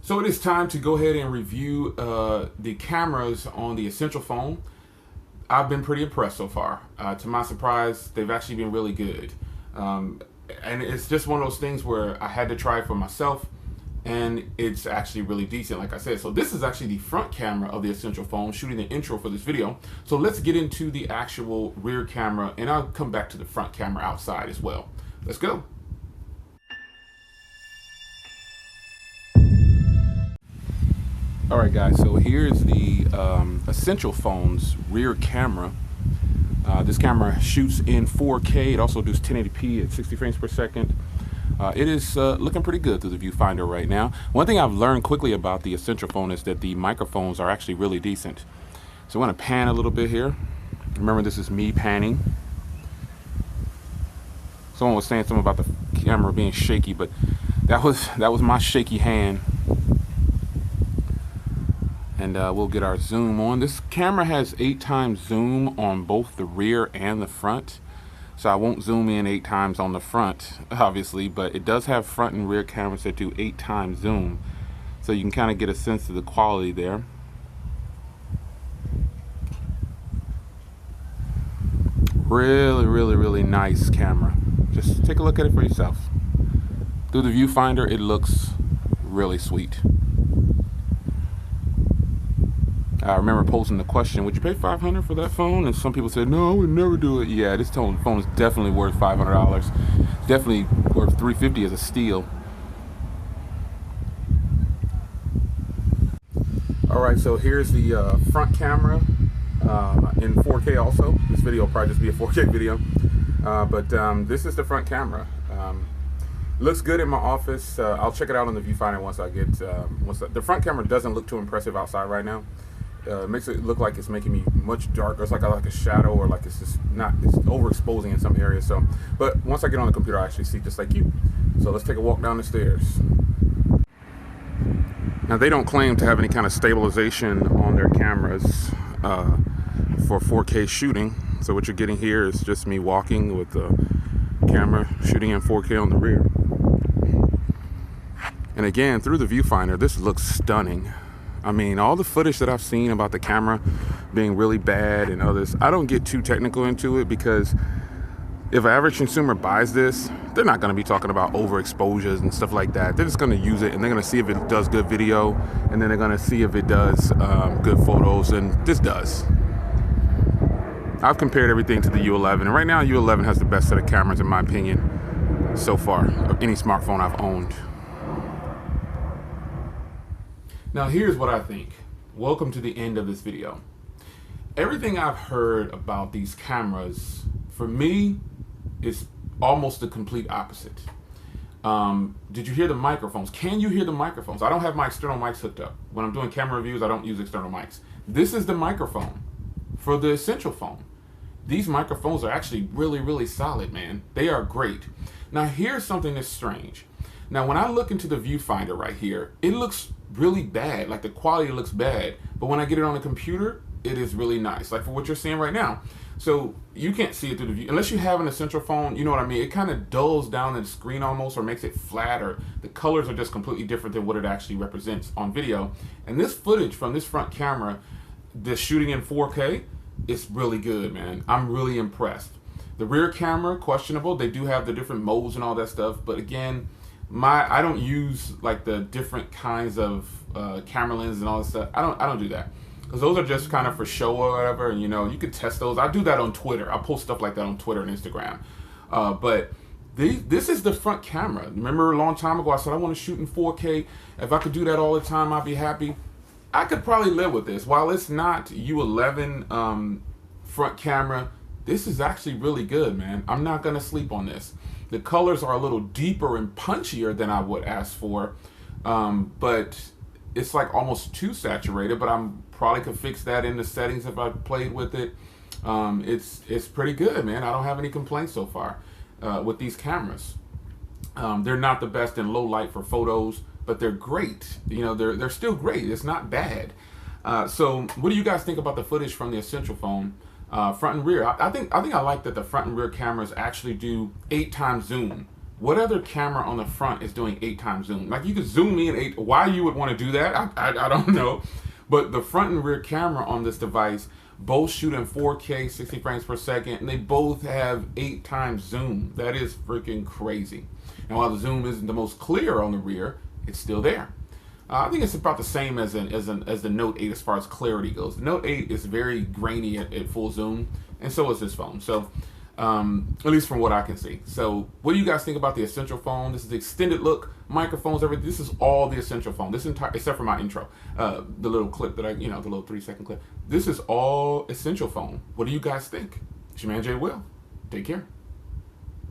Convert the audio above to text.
So it is time to go ahead and review the cameras on the Essential phone. I've been pretty impressed so far. To my surprise, they've actually been really good. And it's just one of those things where I had to try it for myself, and it's actually really decent, like I said. So this is actually the front camera of the Essential phone, shooting the intro for this video. So let's get into the actual rear camera, and I'll come back to the front camera outside as well. Let's go. Alright guys, so here's the Essential phone's rear camera. This camera shoots in 4K. It also does 1080p at 60 frames per second. It is looking pretty good through the viewfinder right now. One thing I've learned quickly about the Essential phone is that the microphones are actually really decent. So I'm going to pan a little bit here. Remember, this is me panning. Someone was saying something about the camera being shaky, but that was my shaky hand. And we'll get our zoom on. This camera has 8 times zoom on both the rear and the front. So I won't zoom in 8 times on the front, obviously, but it does have front and rear cameras that do 8 times zoom. So you can kind of get a sense of the quality there. Really nice camera. Just take a look at it for yourself. Through the viewfinder, it looks really sweet. I remember posing the question, would you pay $500 for that phone? And some people said, no, I would never do it. Yeah, this phone is definitely worth $500. Definitely worth $350 as a steal. All right, so here's the front camera in 4K also. This video will probably just be a 4K video. But this is the front camera. Looks good in my office. I'll check it out on the viewfinder once I get, the front camera doesn't look too impressive outside right now. It makes it look like it's making me much darker. It's like a shadow, or like it's just not, it's overexposing in some areas. So, but once I get on the computer, I actually see just like you. So let's take a walk down the stairs. Now, they don't claim to have any kind of stabilization on their cameras for 4K shooting. So what you're getting here is just me walking with the camera shooting in 4K on the rear. And again, through the viewfinder, this looks stunning. I mean, all the footage that I've seen about the camera being really bad and others, I don't get too technical into it, because if an average consumer buys this, they're not going to be talking about overexposures and stuff like that. They're just going to use it, and they're going to see if it does good video, and then they're going to see if it does good photos, and this does. I've compared everything to the U11, and right now U11 has the best set of cameras in my opinion so far of any smartphone I've owned. Now here's what I think. Welcome to the end of this video. Everything I've heard about these cameras, for me, is almost the complete opposite. Did you hear the microphones? Can you hear the microphones? I don't have my external mics hooked up. When I'm doing camera reviews, I don't use external mics. This is the microphone for the Essential phone. These microphones are actually really solid, man. They are great. Now here's something that's strange. Now when I look into the viewfinder right here, it looks really bad, like the quality looks bad, but when I get it on the computer, it is really nice, like for what you're seeing right now. So you can't see it through the view unless you have an Essential phone, you know what I mean? It kind of dulls down the screen almost, or makes it flat, or the colors are just completely different than what it actually represents on video. And this footage from this front camera, the shooting in 4K, it's really good, man. I'm really impressed. The rear camera, questionable. They do have the different modes and all that stuff, but again, I don't use like the different kinds of camera lenses and all that stuff. I don't do that, because those are just kind of for show or whatever. And you know, you could test those. I do that on Twitter. I post stuff like that on Twitter and Instagram. But this is the front camera. Remember a long time ago I said I want to shoot in 4K. If I could do that all the time, I'd be happy. I could probably live with this. While it's not U11 front camera, this is actually really good, man. I'm not gonna sleep on this. The colors are a little deeper and punchier than I would ask for, but it's like almost too saturated, but I'm probably could fix that in the settings if I played with it. It's pretty good, man. I don't have any complaints so far with these cameras. They're not the best in low light for photos, but they're great. You know, they're still great. It's not bad. So what do you guys think about the footage from the Essential phone? Front and rear. I think I like that the front and rear cameras actually do 8 times zoom, What other camera on the front is doing 8 times zoom? Like, you could zoom in 8. Why you would want to do that, I don't know. But the front and rear camera on this device both shoot in 4K, 60 frames per second, and they both have 8 times zoom. That is freaking crazy. And while the zoom isn't the most clear on the rear, it's still there. I think it's about the same as the Note 8 as far as clarity goes. The Note 8 is very grainy at full zoom, and so is this phone. So, at least from what I can see. So, what do you guys think about the Essential phone? This is the extended look, microphones, everything. This is all the Essential phone. This entire, except for my intro, the little clip that the little 3-second clip. This is all Essential phone. What do you guys think? It's your man Jay Will. Take care.